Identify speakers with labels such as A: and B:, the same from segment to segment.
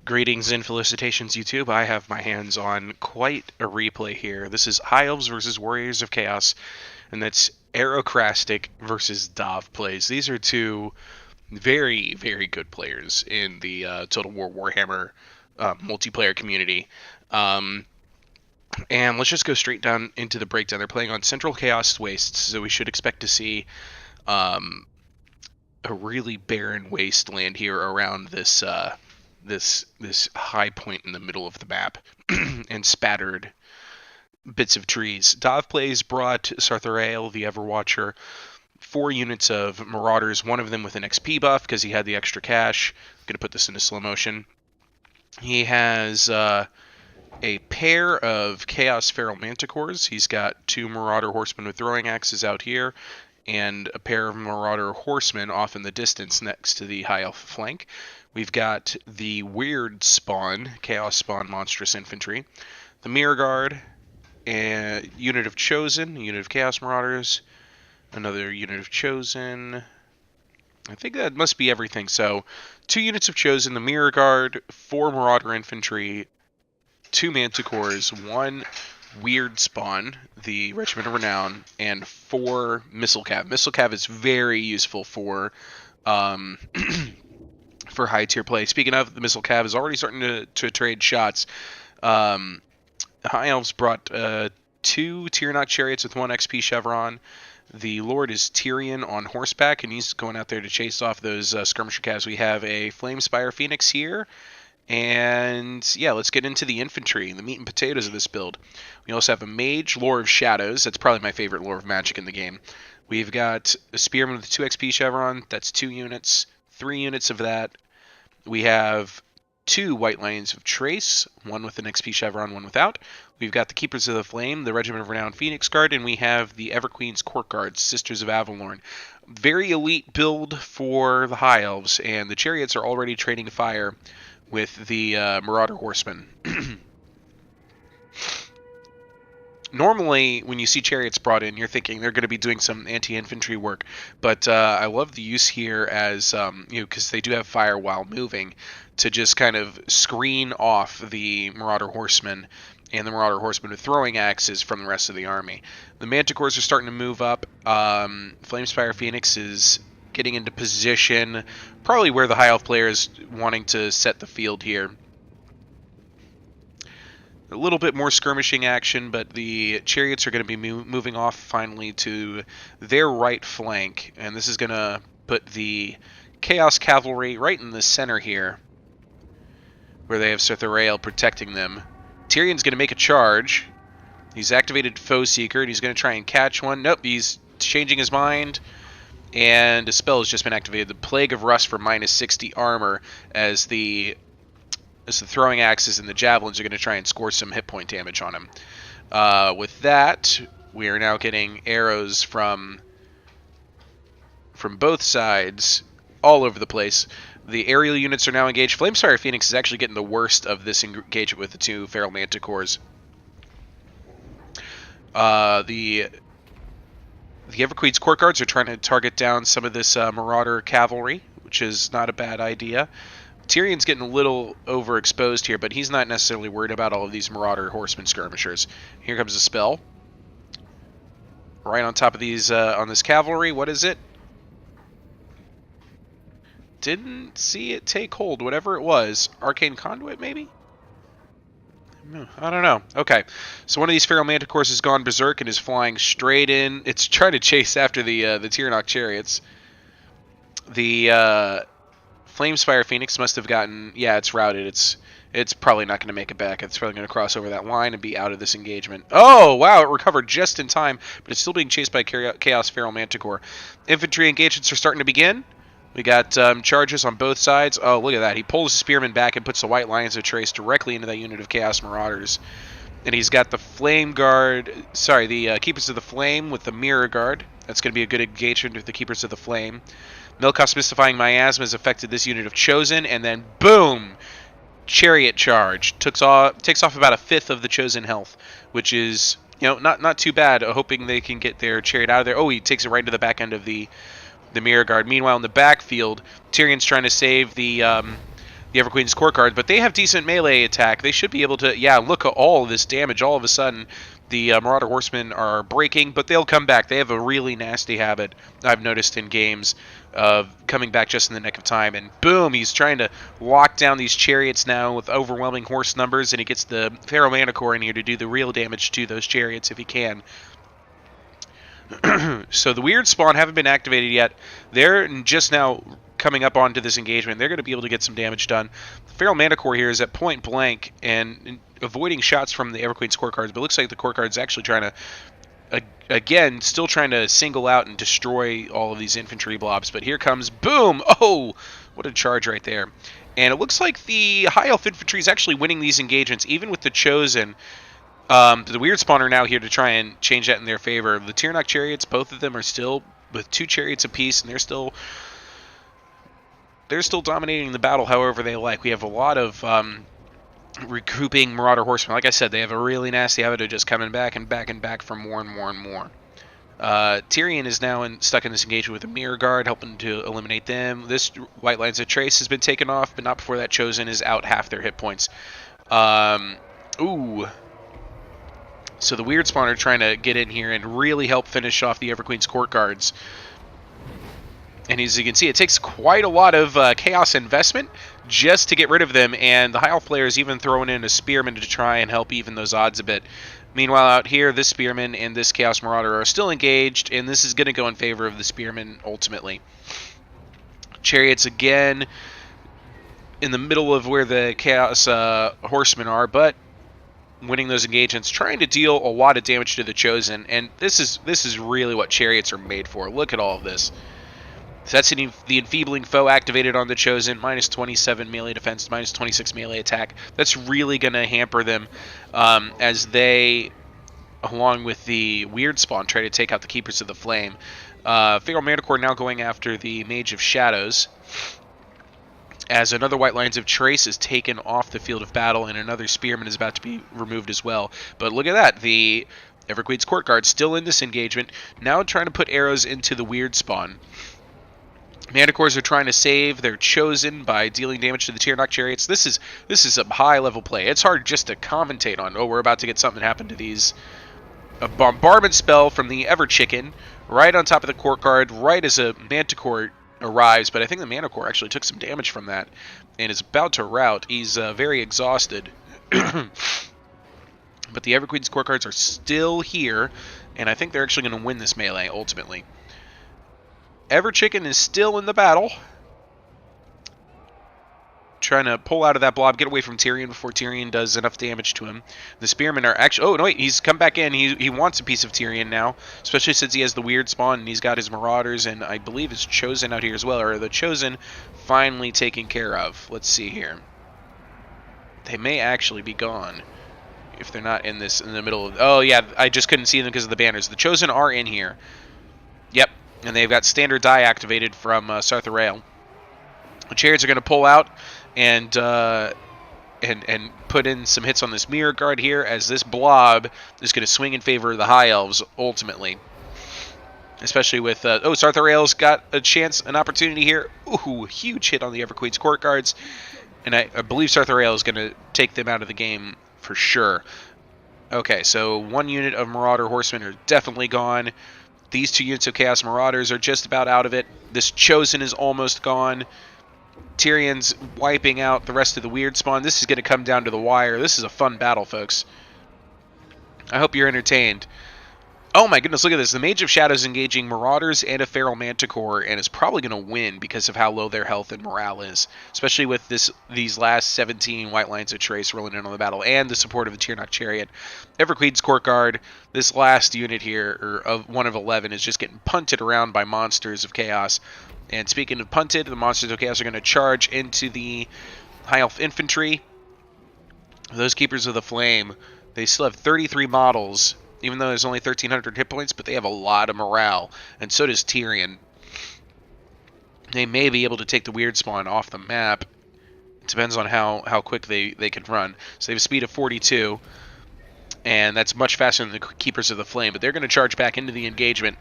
A: Greetings and felicitations, YouTube. I have my hands on quite a replay here. This is High Elves versus Warriors of Chaos, and that's Aerocrastic versus Dahvplays. These are two very, very good players in the Total War Warhammer multiplayer community. And let's just go straight down into the breakdown. They're playing on Central Chaos Wastes, so we should expect to see a really barren wasteland here around this this high point in the middle of the map and spattered bits of trees. Dahvplays brought Sartharael, the Everwatcher, 4 units of Marauders, one of them with an XP buff because he had the extra cash. I'm going to put this into slow motion. He has a pair of Chaos Feral Manticores. He's got 2 Marauder Horsemen with throwing axes out here, and a pair of Marauder Horsemen off in the distance next to the High Elf flank. We've got the Weird Spawn, Chaos Spawn Monstrous Infantry, the Mirror Guard, a unit of Chosen, a unit of Chaos Marauders, another unit of Chosen. I think that must be everything. So, 2 units of Chosen, the Mirror Guard, 4 Marauder Infantry, 2 Manticores, 1 Weird Spawn, the Regiment of Renown, and 4 Missile Cav. Missile Cav is very useful for for high tier play. Speaking of, the Missile Cav is already starting to trade shots. High Elves brought 2 Tyrannok Chariots with 1 XP Chevron. The Lord is Tyrion on horseback, and he's going out there to chase off those skirmisher calves. We have a Flamespire Phoenix here. And yeah, let's get into the infantry, the meat and potatoes of this build. We also have a Mage, Lore of Shadows. That's probably my favorite Lore of Magic in the game. We've got a Spearman with 2 XP Chevron. That's 2 units. 3 units of that. We have 2 White Lions of Trace, 1 with an XP Chevron, 1 without. We've got the Keepers of the Flame, the Regiment of Renown Phoenix Guard, and we have the Everqueen's Court Guards, Sisters of Avalorn. Very elite build for the High Elves, and the Chariots are already trading fire with the Marauder Horsemen. Normally, when you see Chariots brought in, you're thinking they're going to be doing some anti-infantry work, but I love the use here as, because they do have fire while moving, to just kind of screen off the Marauder Horsemen and the Marauder Horsemen with throwing axes from the rest of the army. The Manticores are starting to move up. Flamespire Phoenix is getting into position, probably where the High Elf player is wanting to set the field here. A little bit more skirmishing action, but the Chariots are going to be moving off finally to their right flank, and this is going to put the Chaos Cavalry right in the center here, where they have Sartharael protecting them. Tyrion's going to make a charge. He's activated Foe Seeker, and he's going to try and catch one. Nope, he's changing his mind. And a spell has just been activated, the Plague of Rust for minus 60 armor, as the throwing axes and the javelins are going to try and score some hit point damage on him. With that, we are now getting arrows from both sides, all over the place. The aerial units are now engaged. Flamespire Phoenix is actually getting the worst of this engagement with the 2 Feral Manticores. The Everqueen's Court Guards are trying to target down some of this Marauder Cavalry, which is not a bad idea. Tyrion's getting a little overexposed here, but he's not necessarily worried about all of these Marauder Horsemen skirmishers. Here comes a spell. Right on top of these, on this cavalry. What is it? Didn't see it take hold, whatever it was. Arcane Conduit, maybe? I don't know. Okay, so one of these Feral Manticores has gone berserk and is flying straight in. It's trying to chase after the Tyrannok Chariots. The Flamespire Phoenix must have gotten... Yeah, it's routed. It's probably not going to make it back. It's probably going to cross over that line and be out of this engagement. Oh, wow, it recovered just in time, but it's still being chased by Chaos Feral Manticore. Infantry engagements are starting to begin. We got charges on both sides. Oh, look at that. He pulls the Spearman back and puts the White Lions of Trace directly into that unit of Chaos Marauders. And he's got the Flame Guard... Sorry, the Keepers of the Flame with the Mirror Guard. That's going to be a good engagement with the Keepers of the Flame. Milkos Mystifying Miasma has affected this unit of Chosen, and then boom! Chariot Charge. Takes off about a fifth of the Chosen health, which is, not too bad, hoping they can get their Chariot out of there. Oh, he takes it right into the back end of the Mirror Guard. Meanwhile, in the backfield, Tyrion's trying to save the the Everqueen's Court Guard, but they have decent melee attack. They should be able to, yeah, look at all of this damage. All of a sudden, the Marauder Horsemen are breaking, but they'll come back. They have a really nasty habit, I've noticed in games, of coming back just in the nick of time. And boom, he's trying to lock down these chariots now with overwhelming horse numbers, and he gets the Pharaoh Manticore in here to do the real damage to those chariots if he can. So the weird spawn haven't been activated yet. They're just now coming up onto this engagement. They're going to be able to get some damage done. The Pharaoh Manticore here is at point blank and avoiding shots from the Everqueen's Court Guards, but it looks like the Court Guard's actually trying to, again, still trying to single out and destroy all of these infantry blobs. But here comes, boom! Oh, what a charge right there. And it looks like the High Elf Infantry is actually winning these engagements, even with the Chosen. The Weird Spawn are now here to try and change that in their favor. The Tyrannok Chariots, both of them are still with 2 chariots apiece, and they're still dominating the battle however they like. We have a lot of recouping Marauder Horsemen. Like I said, they have a really nasty habit of just coming back and back and back for more and more and more. Tyrion is now stuck in this engagement with a Mirror Guard, helping to eliminate them. This White Lines of Trace has been taken off, but not before that Chosen is out half their hit points. Ooh. So the Weird Spawn are trying to get in here and really help finish off the Everqueen's Court Guards. And as you can see, it takes quite a lot of chaos investment just to get rid of them, and the High Elf player is even throwing in a Spearman to try and help even those odds a bit. Meanwhile, out here, this Spearman and this Chaos Marauder are still engaged, and this is going to go in favor of the Spearman ultimately. Chariots again in the middle of where the Chaos Horsemen are, but winning those engagements, trying to deal a lot of damage to the Chosen, and this is really what Chariots are made for. Look at all of this. So that's the Enfeebling Foe activated on the Chosen, minus 27 melee defense, minus 26 melee attack. That's really going to hamper them as they, along with the Weird Spawn, try to take out the Keepers of the Flame. Pharaoh Manticore now going after the Mage of Shadows, as another White Lines of Trace is taken off the field of battle, and another Spearman is about to be removed as well. But look at that, the Everqueen's Court Guard still in this engagement, now trying to put arrows into the Weird Spawn. Manticores are trying to save their Chosen by dealing damage to the Tyrannok Chariots. This is a high-level play. It's hard just to commentate on, oh, we're about to get something happen to these. A bombardment spell from the Everchicken right on top of the Court Guard, right as a Manticore arrives, but I think the Manticore actually took some damage from that and is about to rout. He's very exhausted. But the Everqueen's Court Guards are still here, and I think they're actually going to win this melee ultimately. Everchicken is still in the battle, trying to pull out of that blob, get away from Tyrion before Tyrion does enough damage to him. The Spearmen are actually... Oh, no, wait, he's come back in. He wants a piece of Tyrion now, especially since he has the Weird Spawn, and he's got his Marauders, and I believe his Chosen out here as well, or the Chosen finally taken care of. Let's see here. They may actually be gone if they're not in the middle of... Oh, yeah, I just couldn't see them because of the banners. The Chosen are in here. Yep, and they've got Standard Die activated from Sarthorael. The Chariots are going to pull out and put in some hits on this Mirror Guard here, as this blob is going to swing in favor of the High Elves ultimately. Especially with... oh, Sarthorael's got a chance, an opportunity here. Ooh, huge hit on the Everqueen's Court Guards. And I believe Sarthorael is going to take them out of the game for sure. Okay, so one unit of Marauder Horsemen are definitely gone. These 2 units of Chaos Marauders are just about out of it. This Chosen is almost gone. Tyrion's wiping out the rest of the Weird Spawn. This is going to come down to the wire. This is a fun battle, folks. I hope you're entertained. Oh my goodness, look at this. The Mage of Shadows engaging Marauders and a Pharaoh Manticore, and is probably going to win because of how low their health and morale is. Especially with these last 17 White Lines of Trace rolling in on the battle, and the support of the Tyrannok Chariot. Everqueen's Court Guard, this last unit here, or of one of 11, is just getting punted around by Monsters of Chaos. And speaking of punted, the Monsters of Chaos are going to charge into the High Elf Infantry. Those Keepers of the Flame, they still have 33 models, even though there's only 1,300 hit points, but they have a lot of morale, and so does Tyrion. They may be able to take the Weird Spawn off the map. It depends on how quick they can run. So they have a speed of 42, and that's much faster than the Keepers of the Flame, but they're going to charge back into the engagement.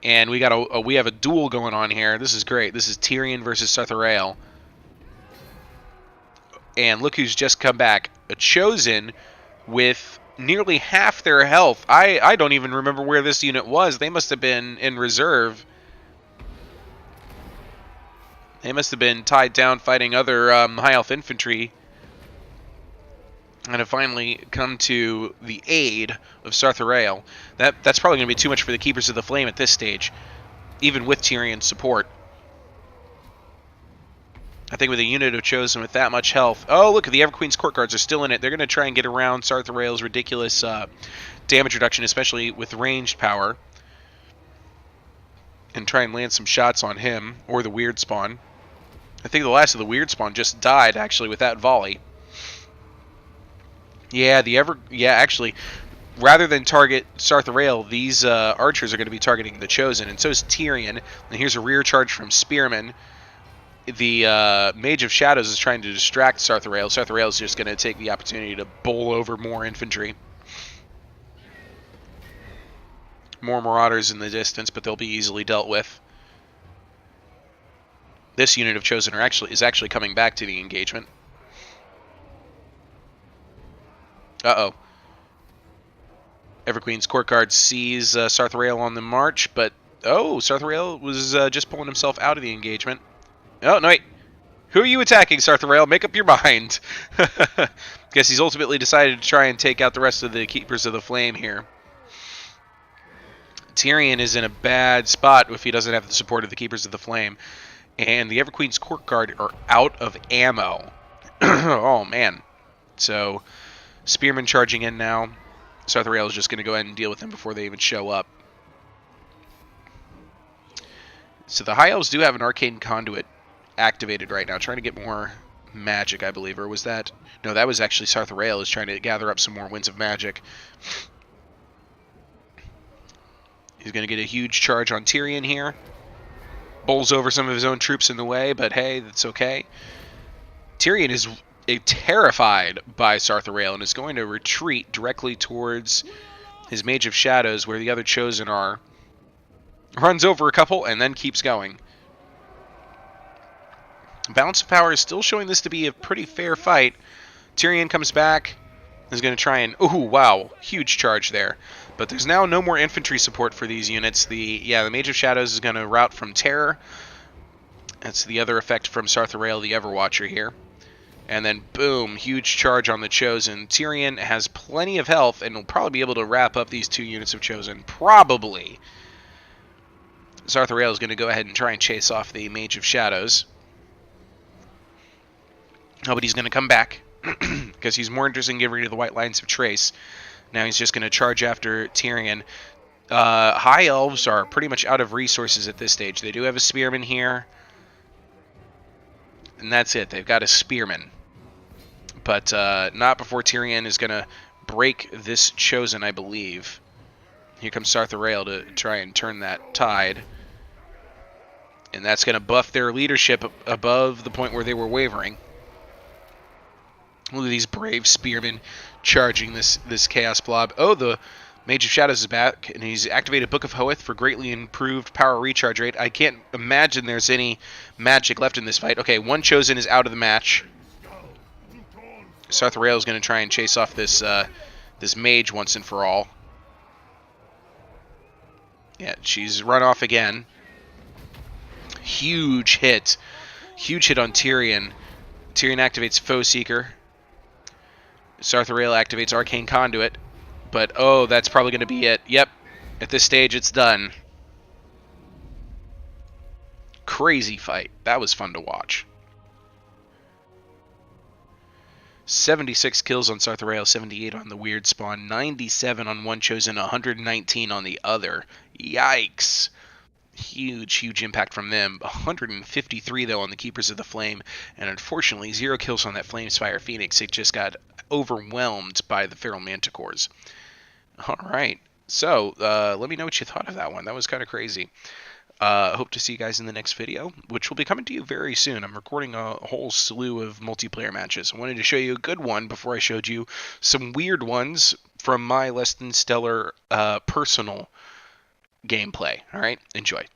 A: And we have a duel going on here. This is great. This is Tyrion versus Sarthorael. And look who's just come back. A Chosen with nearly half their health. I don't even remember where this unit was. They must have been in reserve. They must have been tied down fighting other high health infantry. And have finally come to the aid of Sartharael. That's probably going to be too much for the Keepers of the Flame at this stage, even with Tyrion's support. I think with a unit of Chosen with that much health... Oh, look, the Everqueen's Court Guards are still in it. They're going to try and get around Sartharael's ridiculous damage reduction, especially with ranged power. And try and land some shots on him, or the Weird Spawn. I think the last of the Weird Spawn just died, actually, with that volley. Yeah, actually, rather than target Sartharael, these archers are going to be targeting the Chosen, and so is Tyrion. And here's a rear charge from Spearman. The Mage of Shadows is trying to distract Sartharael. Sartharael is just going to take the opportunity to bowl over more infantry. More Marauders in the distance, but they'll be easily dealt with. This unit of Chosen is actually coming back to the engagement. Uh-oh. Everqueen's Court Guard sees Sartharael on the march, but... Oh, Sartharael was just pulling himself out of the engagement. Oh, no, wait. Who are you attacking, Sartharael? Make up your mind. Guess he's ultimately decided to try and take out the rest of the Keepers of the Flame here. Tyrion is in a bad spot if he doesn't have the support of the Keepers of the Flame. And the Everqueen's Court Guard are out of ammo. Oh, man. So... Spearman charging in now. Sartharael is just going to go ahead and deal with them before they even show up. So the High Elves do have an Arcane Conduit activated right now, trying to get more magic, I believe. Or was that... No, that was actually Sartharael is trying to gather up some more Winds of Magic. He's going to get a huge charge on Tyrion here. Bowls over some of his own troops in the way, but hey, that's okay. Tyrion is... terrified by Sartharael and is going to retreat directly towards his Mage of Shadows where the other Chosen are. Runs over a couple and then keeps going. Balance of Power is still showing this to be a pretty fair fight. Tyrion comes back, is going to try and... Ooh, wow, huge charge there. But there's now no more infantry support for these units. The Mage of Shadows is going to rout from Terror. That's the other effect from Sartharael, the Everwatcher here. And then, boom, huge charge on the Chosen. Tyrion has plenty of health and will probably be able to wrap up these two units of Chosen. Probably. Sartharael is going to go ahead and try and chase off the Mage of Shadows. Oh, but he's going to come back because he's more interested in getting rid of the White Lines of Trace. Now he's just going to charge after Tyrion. High Elves are pretty much out of resources at this stage. They do have a Spearman here. And that's it. They've got a Spearman. But not before Tyrion is going to break this Chosen, I believe. Here comes Sartharael to try and turn that tide. And that's going to buff their leadership above the point where they were wavering. Look at these brave Spearmen charging this Chaos Blob. Oh, the Mage of Shadows is back, and he's activated Book of Hoeth for greatly improved power recharge rate. I can't imagine there's any magic left in this fight. Okay, one Chosen is out of the match. Sartharael is going to try and chase off this this mage once and for all. Yeah, she's run off again. Huge hit. Huge hit on Tyrion. Tyrion activates Foe Seeker. Sartharael activates Arcane Conduit. But, oh, that's probably going to be it. Yep. At this stage, it's done. Crazy fight. That was fun to watch. 76 kills on Sartharael, 78 on the Weird Spawn, 97 on one Chosen, 119 on the other. Yikes. Huge, huge impact from them. 153, though, on the Keepers of the Flame. And unfortunately, 0 kills on that Flamespire Phoenix. It just got overwhelmed by the Feral Manticores. All right. So, let me know what you thought of that one. That was kind of crazy. Hope to see you guys in the next video, which will be coming to you very soon. I'm recording a whole slew of multiplayer matches. I wanted to show you a good one before I showed you some weird ones from my less than stellar personal gameplay. All right, enjoy.